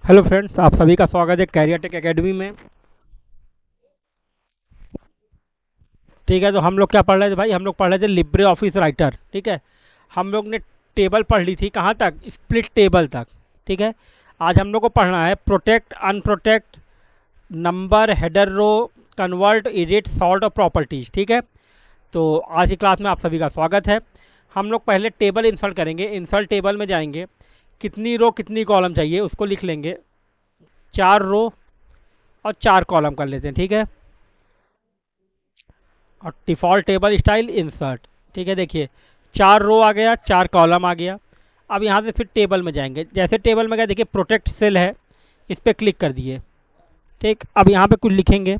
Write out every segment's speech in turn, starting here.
Hello friends, आप सभी का स्वागत है कैरियर टेक एकेडमी में। ठीक है, तो हम लोग क्या पढ़ रहे थे भाई? हम लोग पढ़ रहे थे लिब्रे ऑफिस राइटर। ठीक है, हम लोग ने टेबल पढ़ ली थी, कहाँ तक? स्प्लिट टेबल तक। ठीक है, आज हम लोग को पढ़ना है protect, unprotect, number, header row, convert, edit, sort और प्रॉपर्टीज। ठीक है, तो आज की क्लास में आप सभी का स्वागत है। हम लोग पहले टेबल इंसर्ट करेंगे। इंसर्ट टेबल में जाएंगे, कितनी रो कितनी कॉलम चाहिए उसको लिख लेंगे। 4 रो और 4 कॉलम कर लेते हैं। ठीक है, और डिफ़ॉल्ट टेबल स्टाइल इंसर्ट। ठीक है, देखिए 4 रो आ गया, 4 कॉलम आ गया। अब यहाँ से फिर टेबल में जाएंगे। जैसे टेबल में गए, देखिए प्रोटेक्ट सेल है, इस पर क्लिक कर दिए। ठीक, अब यहाँ पे कुछ लिखेंगे।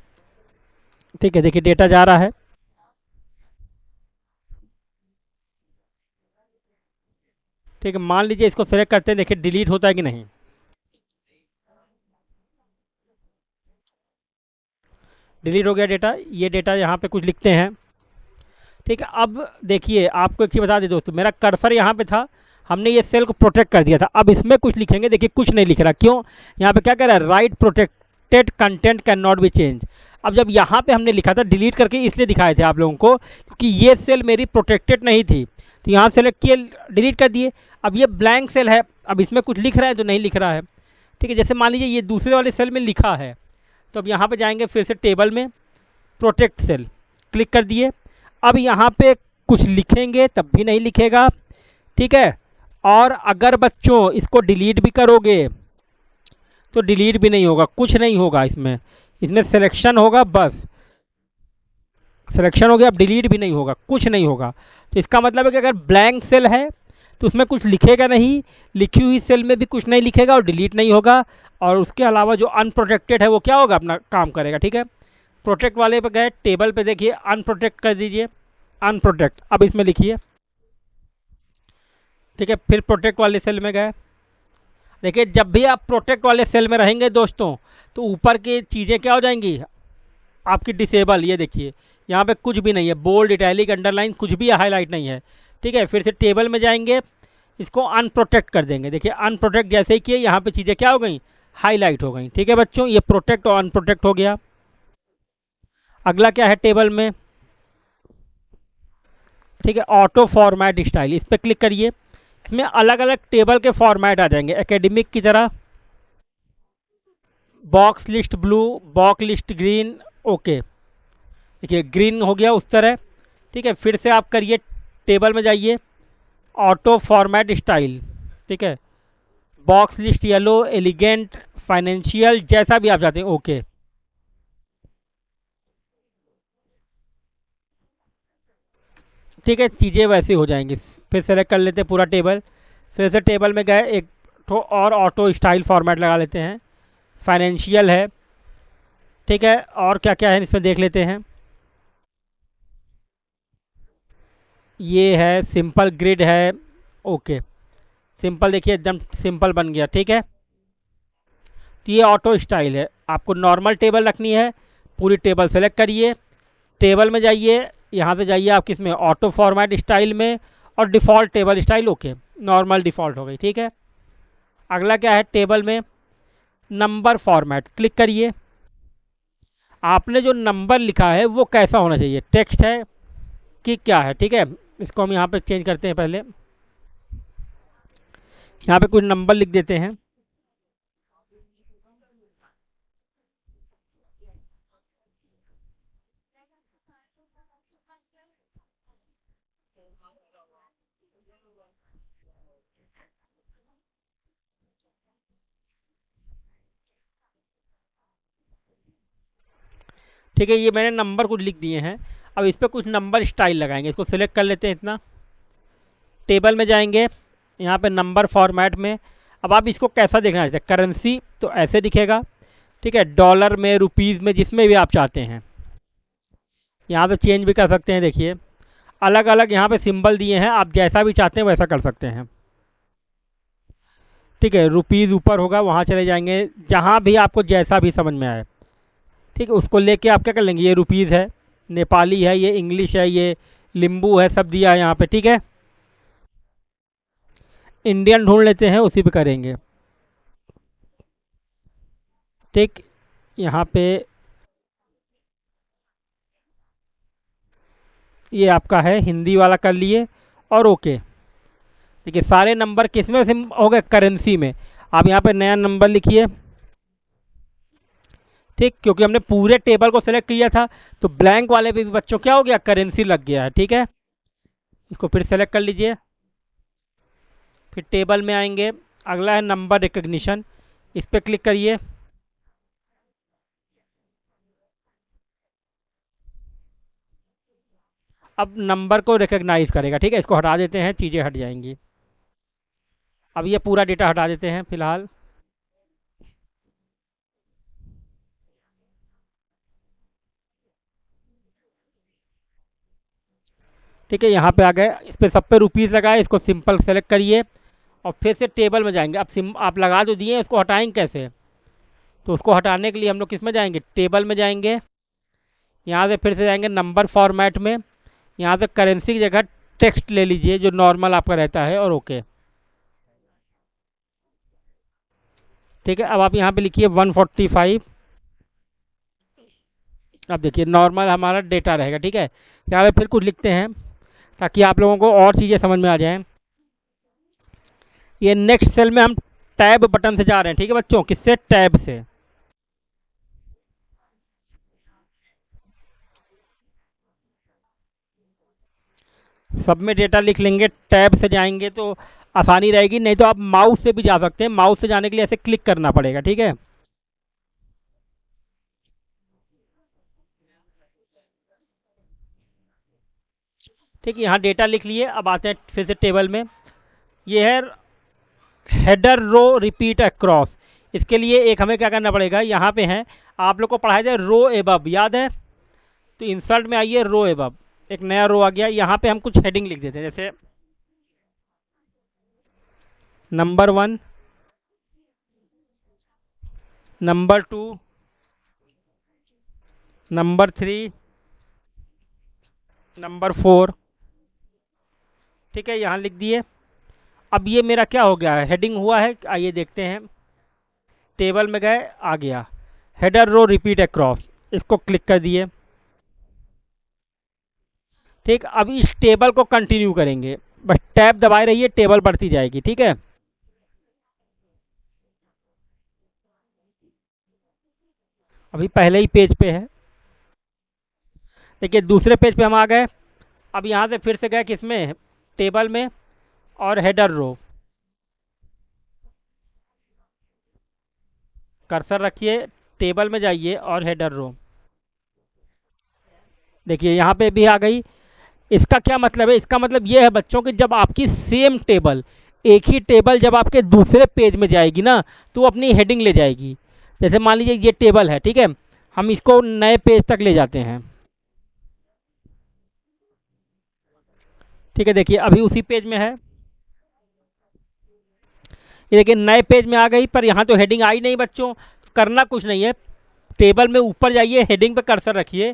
ठीक है, देखिए डेटा जा रहा है। ठीक है, मान लीजिए इसको सेलेक्ट करते हैं, देखिए डिलीट होता है कि नहीं। डिलीट हो गया डेटा। ये डेटा यहाँ पे कुछ लिखते हैं। ठीक है, अब देखिए आपको एक चीज़ बता दें दोस्तों, मेरा कर्सर यहाँ पे था, हमने ये सेल को प्रोटेक्ट कर दिया था। अब इसमें कुछ लिखेंगे, देखिए कुछ नहीं लिख रहा। क्यों? यहाँ पे क्या कह रहा है? Right protected content can not be change. अब जब यहाँ पे हमने लिखा था, डिलीट करके इसलिए दिखाए थे आप लोगों को, क्योंकि ये सेल मेरी प्रोटेक्टेड नहीं थी, तो यहाँ सेलेक्ट किए, डिलीट कर दिए। अब ये ब्लैंक सेल है, अब इसमें कुछ लिख रहा है तो नहीं लिख रहा है। ठीक है, जैसे मान लीजिए ये दूसरे वाले सेल में लिखा है, तो अब यहाँ पे जाएंगे फिर से टेबल में, प्रोटेक्ट सेल क्लिक कर दिए। अब यहाँ पे कुछ लिखेंगे तब भी नहीं लिखेगा। ठीक है, और अगर बच्चों इसको डिलीट भी करोगे तो डिलीट भी नहीं होगा, कुछ नहीं होगा इसमें। इसमें सिलेक्शन होगा बस, सिलेक्शन हो गया, अब डिलीट भी नहीं होगा, कुछ नहीं होगा। तो इसका मतलब है कि अगर ब्लैंक सेल है तो उसमें कुछ लिखेगा नहीं, लिखी हुई सेल में भी कुछ नहीं लिखेगा और डिलीट नहीं होगा। और उसके अलावा जो अनप्रोटेक्टेड है वो क्या होगा? अपना काम करेगा। ठीक है, प्रोटेक्ट वाले पे गए, टेबल पे देखिए अनप्रोटेक्ट कर दीजिए, अनप्रोटेक्ट। अब इसमें लिखिए। ठीक है, फिर प्रोटेक्ट वाले सेल में गए। देखिए जब भी आप प्रोटेक्ट वाले सेल में रहेंगे दोस्तों, तो ऊपर की चीज़ें क्या हो जाएंगी आपकी? डिसेबल। ये देखिए यहाँ पे कुछ भी नहीं है, बोल्ड, इटैलिक, अंडरलाइन कुछ भी हाईलाइट नहीं है। ठीक है, फिर से टेबल में जाएंगे, इसको अनप्रोटेक्ट कर देंगे। देखिए अनप्रोटेक्ट जैसे ही किए, यहाँ पे चीज़ें क्या हो गई? हाईलाइट हो गई। ठीक है बच्चों, ये प्रोटेक्ट और अनप्रोटेक्ट हो गया। अगला क्या है टेबल में? ठीक है, ऑटो फॉर्मेट स्टाइल, इस पर क्लिक करिए। इसमें अलग अलग टेबल के फॉर्मेट आ जाएंगे, एकेडमिक की तरह। Box list blue, box list green. Okay, देखिए ग्रीन हो गया उस तरह। ठीक है, फिर से आप करिए, टेबल में जाइए, ऑटो फॉर्मेट स्टाइल। ठीक है, box list yellow, elegant, financial, जैसा भी आप चाहते हैं। ओके, ठीक है, चीज़ें वैसे हो जाएंगी। फिर सेलेक्ट कर लेते हैं पूरा टेबल। फिर से टेबल में गए, एक तो और ऑटो स्टाइल फॉर्मेट लगा लेते हैं। फाइनेंशियल है। ठीक है, और क्या क्या है इसमें देख लेते हैं। ये है सिंपल ग्रिड है। ओके, सिंपल, देखिए एकदम सिंपल बन गया। ठीक है, तो ये ऑटो स्टाइल है। आपको नॉर्मल टेबल रखनी है, पूरी टेबल सेलेक्ट करिए, टेबल में जाइए, यहाँ से जाइए आप किस में? ऑटो फॉर्मेट स्टाइल में, और default table style. Okay, normal default हो गई। ठीक है, अगला क्या है टेबल में? नंबर फॉर्मेट, क्लिक करिए। आपने जो नंबर लिखा है वो कैसा होना चाहिए? टेक्स्ट है कि क्या है? ठीक है, इसको हम यहाँ पे चेंज करते हैं। पहले यहाँ पे कुछ नंबर लिख देते हैं। ठीक है, ये मैंने नंबर कुछ लिख दिए हैं। अब इस पर कुछ नंबर स्टाइल लगाएंगे, इसको सिलेक्ट कर लेते हैं इतना। टेबल में जाएंगे, यहाँ पे नंबर फॉर्मेट में। अब आप इसको कैसा देखना चाहते हैं? करेंसी तो ऐसे दिखेगा। ठीक है, डॉलर में, रुपीज़ में, जिसमें भी आप चाहते हैं। यहाँ पे चेंज भी कर सकते हैं। देखिए अलग अलग यहाँ पे सिंबल दिए हैं, आप जैसा भी चाहते हैं वैसा कर सकते हैं। ठीक है, रुपीज़ ऊपर होगा, वहाँ चले जाएंगे, जहाँ भी आपको जैसा भी समझ में आए। ठीक है, उसको लेके आप क्या कर लेंगे? ये रुपीज़ है, नेपाली है, ये इंग्लिश है, ये लिम्बू है, सब दिया है यहाँ पे। ठीक है, इंडियन ढूंढ लेते हैं, उसी पे करेंगे। ठीक, यहाँ पे ये आपका है हिंदी वाला कर लिए और ओके। देखिए सारे नंबर किस में से हो गए, करेंसी में। आप यहाँ पे नया नंबर लिखिए। ठीक, क्योंकि हमने पूरे टेबल को सेलेक्ट किया था, तो ब्लैंक वाले पे भी बच्चों क्या हो गया, करेंसी लग गया है। ठीक है, इसको फिर सेलेक्ट कर लीजिए। फिर टेबल में आएंगे, अगला है नंबर रिकग्निशन, इस पर क्लिक करिए। अब नंबर को रिकग्नाइज करेगा। ठीक है, इसको हटा देते हैं, चीज़ें हट जाएंगी। अब ये पूरा डेटा हटा देते हैं फिलहाल। ठीक है, यहाँ पे आ गए, इस पे सब पे रुपीज़ लगाए, इसको सिंपल सेलेक्ट करिए और फिर से टेबल में जाएंगे। अब सिम आप लगा तो दिए, इसको हटाएंगे कैसे? तो उसको हटाने के लिए हम लोग किस में जाएंगे, टेबल में जाएंगे। यहाँ से फिर से जाएंगे नंबर फॉर्मेट में, यहाँ से करेंसी की जगह टेक्स्ट ले लीजिए जो नॉर्मल आपका रहता है, और ओके। ठीक है, अब आप यहाँ पे लिखिए 145। अब देखिए नॉर्मल हमारा डेटा रहेगा। ठीक है, यहाँ पे फिर कुछ लिखते हैं ताकि आप लोगों को और चीज़ें समझ में आ जाएं। ये नेक्स्ट सेल में हम टैब बटन से जा रहे हैं। ठीक है बच्चों, किससे, टैब से। सब में डेटा लिख लेंगे, टैब से जाएंगे तो आसानी रहेगी, नहीं तो आप माउस से भी जा सकते हैं। माउस से जाने के लिए ऐसे क्लिक करना पड़ेगा। ठीक है, ठीक है, यहाँ डेटा लिख लिए। अब आते हैं फिर से टेबल में। ये है हेडर रो रिपीट अक्रॉस। इसके लिए एक हमें क्या करना पड़ेगा, यहाँ पे है, आप लोग को पढ़ाया जाए रो एबब, याद है? तो इंसर्ट में आइए, रो एबब, एक नया रो आ गया। यहाँ पे हम कुछ हेडिंग लिख देते हैं, जैसे नंबर 1, नंबर 2, नंबर 3, नंबर 4। ठीक है, यहाँ लिख दिए। अब ये मेरा क्या हो गया है, हेडिंग हुआ है। आइए देखते हैं, टेबल में गए, आ गया हेडर रो रिपीट अक्रॉस, इसको क्लिक कर दिए। ठीक, अब इस टेबल को कंटिन्यू करेंगे, बस टैब दबाए रहिए, टेबल बढ़ती जाएगी। ठीक है, अभी पहले ही पेज पे है। देखिए दूसरे पेज पे हम आ गए। अब यहाँ से फिर से गए किस में, टेबल में, और हेडर रो, कर्सर रखिए, टेबल में जाइए और हेडर रो। देखिए यहाँ पे भी आ गई। इसका क्या मतलब है, इसका मतलब ये है बच्चों कि जब आपकी सेम टेबल, एक ही टेबल जब आपके दूसरे पेज में जाएगी ना, तो वो अपनी हेडिंग ले जाएगी। जैसे मान लीजिए ये टेबल है, ठीक है, हम इसको नए पेज तक ले जाते हैं। ठीक है, देखिए अभी उसी पेज में है। ये देखिए नए पेज में आ गई, पर यहाँ तो हेडिंग आई नहीं बच्चों। तो करना कुछ नहीं है, टेबल में ऊपर जाइए, हेडिंग पे कर्सर रखिए,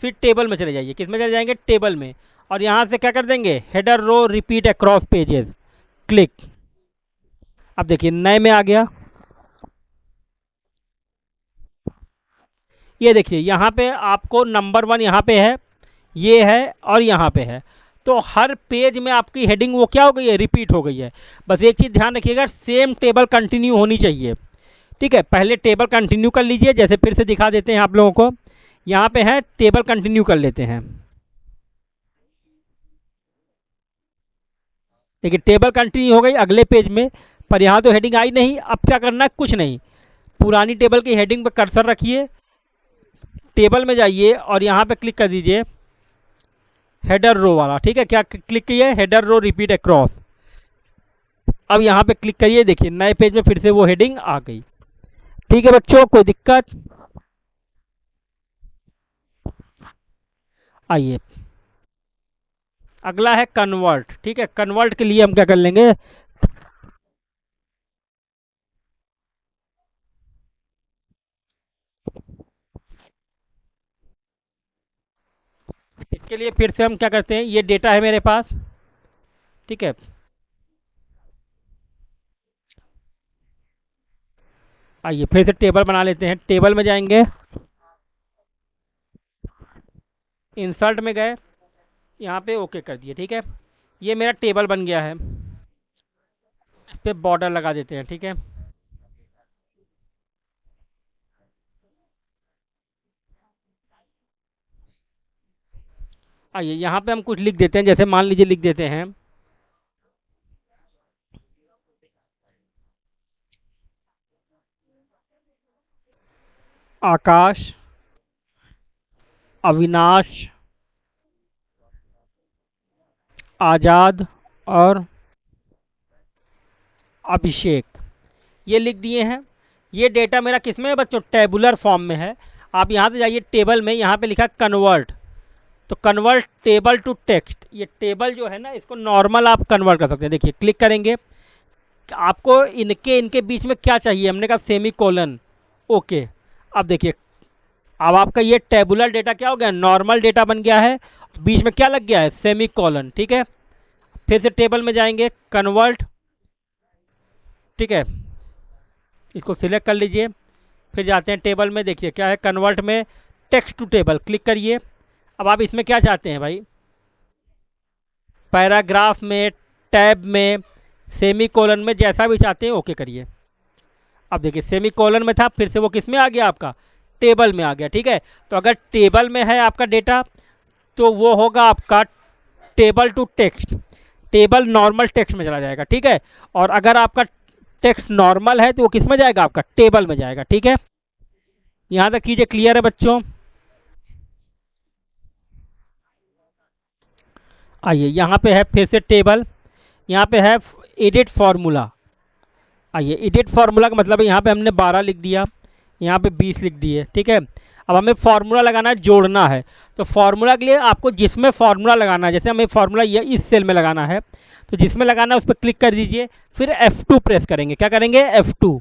फिर टेबल में चले जाइए। किस में चले जाएंगे, टेबल में, और यहाँ से क्या कर देंगे, header row repeat across pages, click. अब देखिए नए में आ गया। ये देखिए यहाँ पे आपको नंबर 1 यहाँ पे है, ये है, और यहाँ पे है। तो हर पेज में आपकी हेडिंग वो क्या हो गई है, रिपीट हो गई है। बस एक चीज़ ध्यान रखिएगा, सेम टेबल कंटिन्यू होनी चाहिए। ठीक है, पहले टेबल कंटिन्यू कर लीजिए, जैसे फिर से दिखा देते हैं आप लोगों को। यहाँ पे है, टेबल कंटिन्यू कर लेते हैं। देखिए टेबल कंटिन्यू हो गई अगले पेज में, पर यहाँ तो हेडिंग आई नहीं। अब क्या करना है, कुछ नहीं, पुरानी टेबल की हेडिंग पर कर्सर रखिए, टेबल में जाइए और यहाँ पे क्लिक कर दीजिए हेडर रो वाला। ठीक है, क्या क्लिक किए, हेडर रो रिपीट अक्रॉस। अब यहाँ पे क्लिक करिए, देखिए नए पेज में फिर से वो हेडिंग आ गई। ठीक है बच्चों, कोई दिक्कत? आइए, अगला है कन्वर्ट। ठीक है, कन्वर्ट के लिए हम क्या कर लेंगे, इसके लिए फिर से हम क्या करते हैं, ये डेटा है मेरे पास। ठीक है, आइए फिर से टेबल बना लेते हैं। टेबल में जाएंगे, इंसर्ट में गए, यहाँ पे ओके कर दिए। ठीक है, ये मेरा टेबल बन गया है। इस पे बॉर्डर लगा देते हैं। ठीक है, आइए यहाँ पे हम कुछ लिख देते हैं, जैसे मान लीजिए लिख देते हैं आकाश, अविनाश, आजाद और अभिषेक, ये लिख दिए हैं। ये डेटा मेरा किस में है बच्चों? टेबुलर फॉर्म में है। आप यहाँ से जाइए टेबल में, यहाँ पे लिखा कन्वर्ट, तो कन्वर्ट टेबल टू टेक्स्ट। ये टेबल जो है ना, इसको नॉर्मल आप कन्वर्ट कर सकते हैं। देखिए क्लिक करेंगे, आपको इनके इनके बीच में क्या चाहिए, हमने कहा सेमी कोलन। ओके, अब देखिए, अब आपका ये टेबुलर डेटा क्या हो गया? नॉर्मल डेटा बन गया है। बीच में क्या लग गया है? Semi colon. ठीक है, फिर से टेबल में जाएंगे, कन्वर्ट। ठीक है, इसको सिलेक्ट कर लीजिए, फिर जाते हैं टेबल में। देखिए क्या है, कन्वर्ट में टेक्स्ट टू टेबल, क्लिक करिए। अब आप इसमें क्या चाहते हैं भाई? पैराग्राफ में, टैब में, सेमी कोलन में, जैसा भी चाहते हैं ओके करिए। अब देखिए सेमी कोलन में था, फिर से वो किस में आ गया? आपका टेबल में आ गया। ठीक है, तो अगर टेबल में है आपका डेटा, तो वो होगा आपका table to text, table normal text में चला जाएगा। ठीक है, और अगर आपका टेक्स्ट नॉर्मल है तो वो किस में जाएगा? आपका टेबल में जाएगा। ठीक है, यहां तक कीजिए, क्लियर है बच्चों? आइए यहाँ पे है फिर से टेबल, यहाँ पे है एडिट फार्मूला। आइए, एडिट फार्मूला का मतलब है यहाँ पे हमने 12 लिख दिया, यहाँ पे 20 लिख दिए। ठीक है, अब हमें फार्मूला लगाना है, जोड़ना है। तो फार्मूला के लिए आपको जिसमें फार्मूला लगाना है, जैसे हमें फार्मूला ये इस सेल में लगाना है, तो जिसमें लगाना है उस पर क्लिक कर दीजिए, फिर F2 प्रेस करेंगे। क्या करेंगे? F2।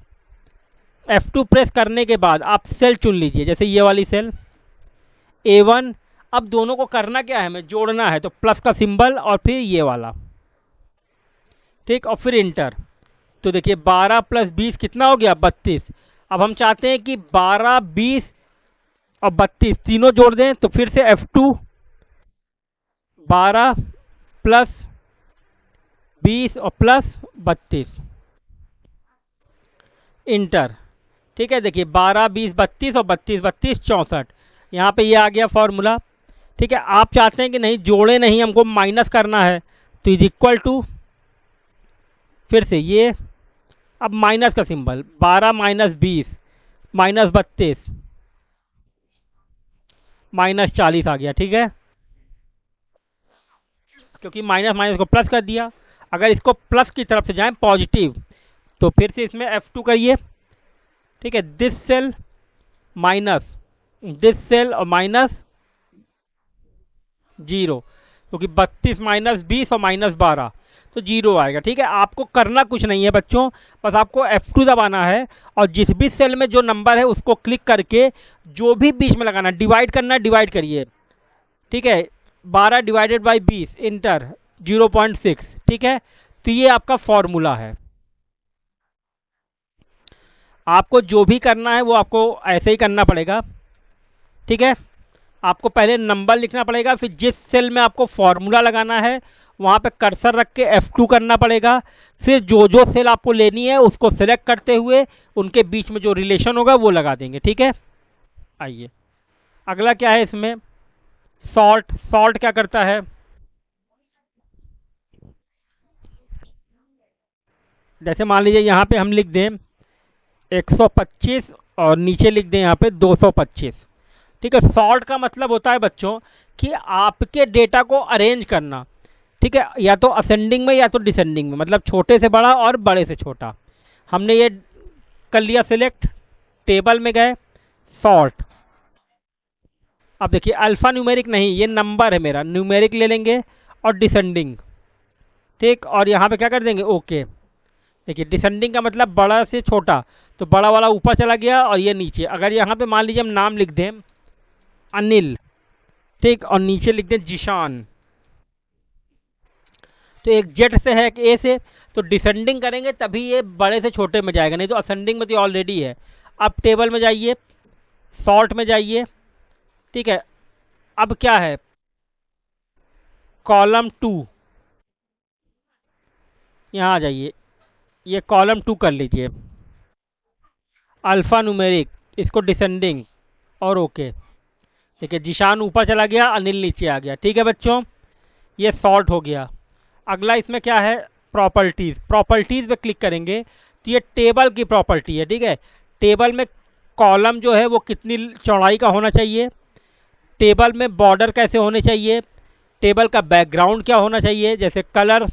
F2 प्रेस करने के बाद आप सेल चुन लीजिए, जैसे ये वाली सेल A1। अब दोनों को करना क्या है? हमें जोड़ना है, तो प्लस का सिंबल और फिर ये वाला। ठीक, और फिर इंटर। तो देखिए 12 प्लस 20 कितना हो गया? 32। अब हम चाहते हैं कि 12, 20 और 32 तीनों जोड़ दें, तो फिर से F2, 12 प्लस 20 और प्लस 32, इंटर। ठीक है, देखिए 12, 20, 32 और 32, 32, 64। यहाँ पे ये आ गया फॉर्मूला। ठीक है, आप चाहते हैं कि नहीं जोड़े नहीं, हमको माइनस करना है, तो इज इक्वल टू, फिर से ये, अब माइनस का सिंबल, 12 माइनस 20 माइनस 32 माइनस 40 आ गया। ठीक है, क्योंकि माइनस माइनस को प्लस कर दिया। अगर इसको प्लस की तरफ से जाएं, पॉजिटिव, तो फिर से इसमें F2 करिए। ठीक है, this cell minus this cell और माइनस 0, क्योंकि 32 माइनस 20 और माइनस 12, तो 0 आएगा। ठीक है, आपको करना कुछ नहीं है बच्चों, बस आपको F2 दबाना है, और जिस भी सेल में जो नंबर है उसको क्लिक करके जो भी बीच में लगाना, डिवाइड करना है, डिवाइड करिए। ठीक है, 12 डिवाइडेड बाई 20, इंटर, 0.6। ठीक है, तो ये आपका फॉर्मूला है। आपको जो भी करना है वो आपको ऐसे ही करना पड़ेगा। ठीक है, आपको पहले नंबर लिखना पड़ेगा, फिर जिस सेल में आपको फॉर्मूला लगाना है वहां पे कर्सर रख के F2 करना पड़ेगा। फिर जो जो सेल आपको लेनी है उसको सेलेक्ट करते हुए उनके बीच में जो रिलेशन होगा वो लगा देंगे। ठीक है, आइए अगला क्या है इसमें? सॉर्ट। सॉर्ट क्या करता है? जैसे मान लीजिए यहाँ पे हम लिख दें 125 और नीचे लिख दें यहाँ पे 225। ठीक है, सॉर्ट का मतलब होता है बच्चों कि आपके डेटा को अरेंज करना। ठीक है, या तो असेंडिंग में या तो डिसेंडिंग में, मतलब छोटे से बड़ा और बड़े से छोटा। हमने ये कर लिया सिलेक्ट, टेबल में गए, सॉर्ट। अब देखिए अल्फा न्यूमेरिक नहीं, ये नंबर है मेरा, न्यूमेरिक ले लेंगे और डिसेंडिंग। ठीक, और यहाँ पे क्या कर देंगे? ओके। देखिए डिसेंडिंग का मतलब बड़ा से छोटा, तो बड़ा वाला ऊपर चला गया और ये नीचे। अगर यहाँ पे मान लीजिए हम नाम लिख दें अनिल, ठीक, और नीचे लिख दें जिशान, तो एक जेड से है, एक ए से, तो डिसेंडिंग करेंगे तभी ये बड़े से छोटे में जाएगा, नहीं तो असेंडिंग में तो ऑलरेडी है। अब टेबल में जाइए, सॉर्ट में जाइए, ठीक है। अब क्या है, कॉलम 2, यहाँ आ जाइए, ये कॉलम 2 कर लीजिए, अल्फ़ा न्यूमेरिक, इसको डिसेंडिंग, और ओके। देखिए जिशान ऊपर चला गया, अनिल नीचे आ गया, ठीक है बच्चों, ये सॉर्ट हो गया। अगला इसमें क्या है, प्रॉपर्टीज़, प्रॉपर्टीज़ पे क्लिक करेंगे तो ये टेबल की प्रॉपर्टी है, ठीक है। टेबल में कॉलम जो है वो कितनी चौड़ाई का होना चाहिए, टेबल में बॉर्डर कैसे होने चाहिए, टेबल का बैकग्राउंड क्या होना चाहिए, जैसे कलर,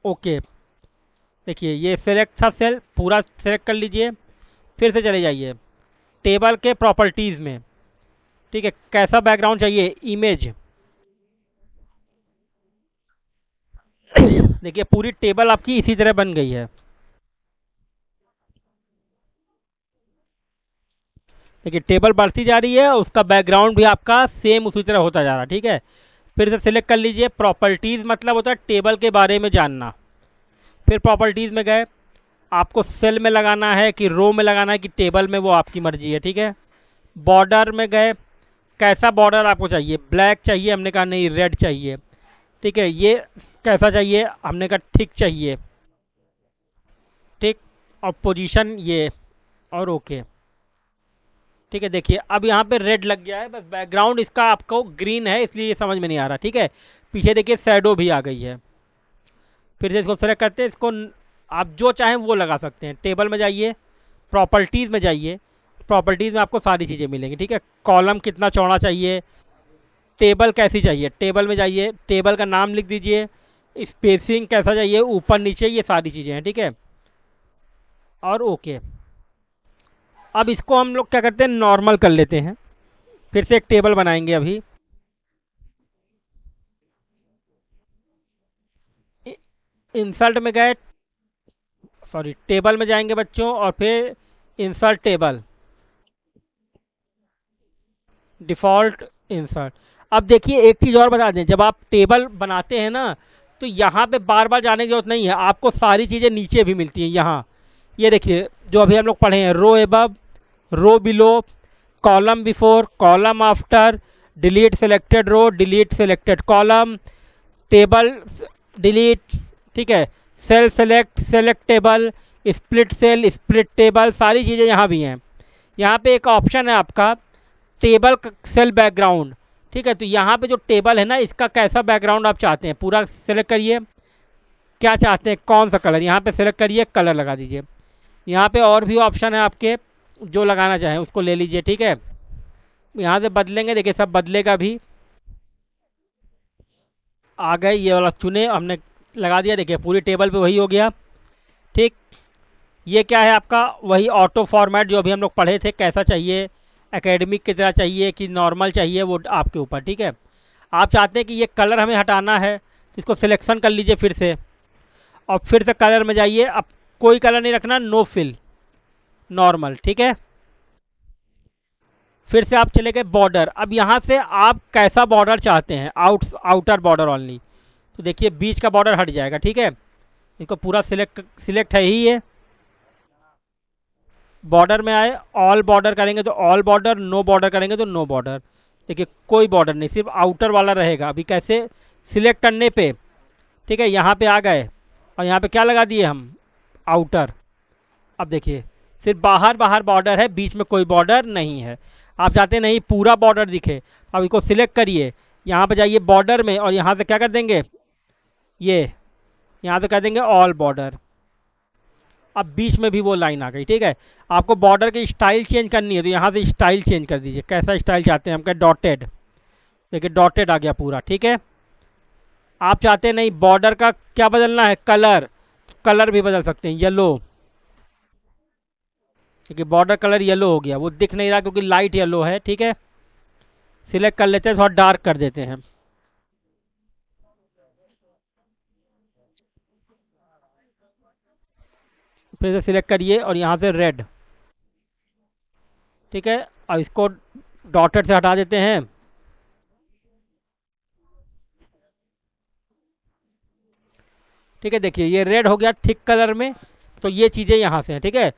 ओके। देखिए ये सिलेक्ट था सेल, पूरा सेलेक्ट कर लीजिए, फिर से चले जाइए टेबल के प्रॉपर्टीज़ में, ठीक है। कैसा बैकग्राउंड चाहिए, इमेज, देखिए पूरी टेबल आपकी इसी तरह बन गई है। देखिए टेबल बढ़ती जा रही है, उसका बैकग्राउंड भी आपका सेम उसी तरह होता जा रहा है, ठीक है। फिर से सिलेक्ट कर लीजिए, प्रॉपर्टीज़ मतलब होता है टेबल के बारे में जानना। फिर प्रॉपर्टीज़ में गए, आपको सेल में लगाना है कि रो में लगाना है कि टेबल में, वो आपकी मर्जी है, ठीक है। बॉर्डर में गए, कैसा बॉर्डर आपको चाहिए, ब्लैक चाहिए, हमने कहा नहीं रेड चाहिए, ठीक है। ये कैसा चाहिए, हमने कहा ठीक चाहिए, ठीक। और पोजीशन ये, और ओके, ठीक है। देखिए अब यहाँ पे रेड लग गया है, बस बैकग्राउंड इसका आपको ग्रीन है इसलिए ये समझ में नहीं आ रहा, ठीक है। पीछे देखिए शैडो भी आ गई है। फिर से इसको सेलेक्ट करते हैं, इसको आप जो चाहें वो लगा सकते हैं। टेबल में जाइए, प्रॉपर्टीज़ में जाइए, प्रॉपर्टीज़ में आपको सारी चीज़ें मिलेंगी, ठीक है। कॉलम कितना चौड़ा चाहिए, टेबल कैसी चाहिए, टेबल में जाइए, टेबल का नाम लिख दीजिए, स्पेसिंग कैसा चाहिए, ऊपर नीचे, ये सारी चीज़ें हैं, ठीक है। और ओके। अब इसको हम लोग क्या करते हैं, नॉर्मल कर लेते हैं। फिर से एक टेबल बनाएंगे अभी, इंसर्ट में गए, सॉरी टेबल में जाएंगे बच्चों, और फिर इंसर्ट टेबल, डिफ़ॉल्ट इंसर्ट। अब देखिए एक चीज़ और बता दें, जब आप टेबल बनाते हैं ना, तो यहाँ पे बार बार जाने की जरूरत नहीं है, आपको सारी चीज़ें नीचे भी मिलती हैं यहाँ। ये देखिए जो अभी हम लोग पढ़े हैं, row above, row below, column before, column after, delete selected row, delete selected column, table delete, ठीक है। Cell select, select table, split cell, split table, सारी चीज़ें यहाँ भी हैं। यहाँ पे एक ऑप्शन है आपका टेबल सेल बैकग्राउंड, ठीक है। तो यहाँ पे जो टेबल है ना, इसका कैसा बैकग्राउंड आप चाहते हैं, पूरा सेलेक्ट करिए, क्या चाहते हैं, कौन सा कलर, यहाँ पे सेलेक्ट करिए, कलर लगा दीजिए। यहाँ पे और भी ऑप्शन है आपके, जो लगाना चाहें उसको ले लीजिए, ठीक है। यहाँ से बदलेंगे, देखिए सब बदलेगा भी। आ गए, ये वाला चुने हमने, लगा दिया, देखिए पूरी टेबल पे वही हो गया, ठीक। ये क्या है आपका, वही ऑटो फॉर्मेट जो अभी हम लोग पढ़े थे, कैसा चाहिए, एकेडमिक की तरह चाहिए कि नॉर्मल चाहिए, वो आपके ऊपर, ठीक है। आप चाहते हैं कि ये कलर हमें हटाना है, तो इसको सिलेक्शन कर लीजिए फिर से, और फिर से कलर में जाइए। अब कोई कलर नहीं रखना, नो फिल, नॉर्मल, ठीक है। फिर से आप चले गए बॉर्डर, अब यहाँ से आप कैसा बॉर्डर चाहते हैं, आउटर बॉर्डर ऑनली, तो देखिए बीच का बॉर्डर हट जाएगा, ठीक है। इसको पूरा सिलेक्ट है ही ये। बॉर्डर में आए, ऑल बॉर्डर करेंगे तो ऑल बॉर्डर, नो बॉर्डर करेंगे तो नो बॉर्डर। देखिए कोई बॉर्डर नहीं, सिर्फ आउटर वाला रहेगा। अभी कैसे, सिलेक्ट करने पे, ठीक है, यहाँ पे आ गए, और यहाँ पे क्या लगा दिए हम, आउटर। अब देखिए सिर्फ बाहर बाहर बॉर्डर है, बीच में कोई बॉर्डर नहीं है। आप चाहते नहीं पूरा बॉर्डर दिखे, अब इसको सिलेक्ट करिए, यहाँ पे जाइए बॉर्डर में, और यहाँ से क्या कर देंगे, ये यहाँ से कर देंगे ऑल बॉर्डर। अब बीच में भी वो लाइन आ गई, ठीक है। आपको बॉर्डर की स्टाइल चेंज करनी है, तो यहाँ से स्टाइल चेंज कर दीजिए, कैसा स्टाइल चाहते हैं, हम कहें डॉटेड, देखिए डॉटेड आ गया पूरा, ठीक है। आप चाहते हैं नहीं बॉर्डर का क्या बदलना है, कलर, कलर भी बदल सकते हैं, येलो, क्योंकि बॉर्डर कलर येलो हो गया, वो दिख नहीं रहा क्योंकि लाइट येलो है, ठीक है। सिलेक्ट कर लेते हैं, थोड़ा डार्क कर देते हैं, फिर से सिलेक्ट करिए, और यहाँ से रेड, ठीक है। और इसको डॉटेड से हटा देते हैं, ठीक है, देखिए ये रेड हो गया थिक कलर में, तो ये चीज़ें यहाँ से हैं। ठीक है,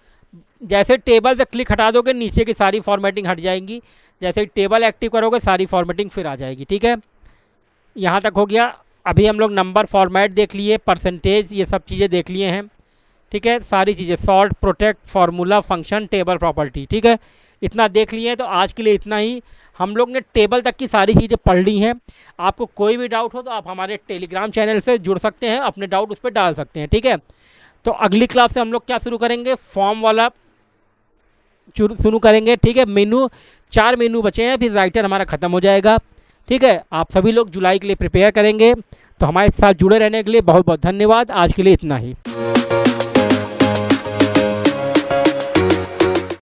जैसे टेबल से क्लिक हटा दोगे नीचे की सारी फॉर्मेटिंग हट जाएंगी, जैसे टेबल एक्टिव करोगे सारी फॉर्मेटिंग फिर आ जाएगी। ठीक है, यहाँ तक हो गया। अभी हम लोग नंबर फॉर्मेट देख लिए, परसेंटेज, ये सब चीज़ें देख लिए हैं। ठीक है, सारी चीज़ें sort, protect, formula, function, table property. ठीक है, इतना देख लिए हैं, तो आज के लिए इतना ही। हम लोग ने टेबल तक की सारी चीज़ें पढ़ ली हैं। आपको कोई भी डाउट हो तो आप हमारे टेलीग्राम चैनल से जुड़ सकते हैं, अपने डाउट उस पर डाल सकते हैं। ठीक है, तो अगली क्लास से हम लोग क्या शुरू करेंगे, फॉर्म वाला शुरू करेंगे। ठीक है, मेनू, 4 मेनू बचे हैं, फिर राइटर हमारा ख़त्म हो जाएगा। ठीक है, आप सभी लोग जुलाई के लिए प्रिपेयर करेंगे। तो हमारे साथ जुड़े रहने के लिए बहुत बहुत धन्यवाद। आज के लिए इतना ही।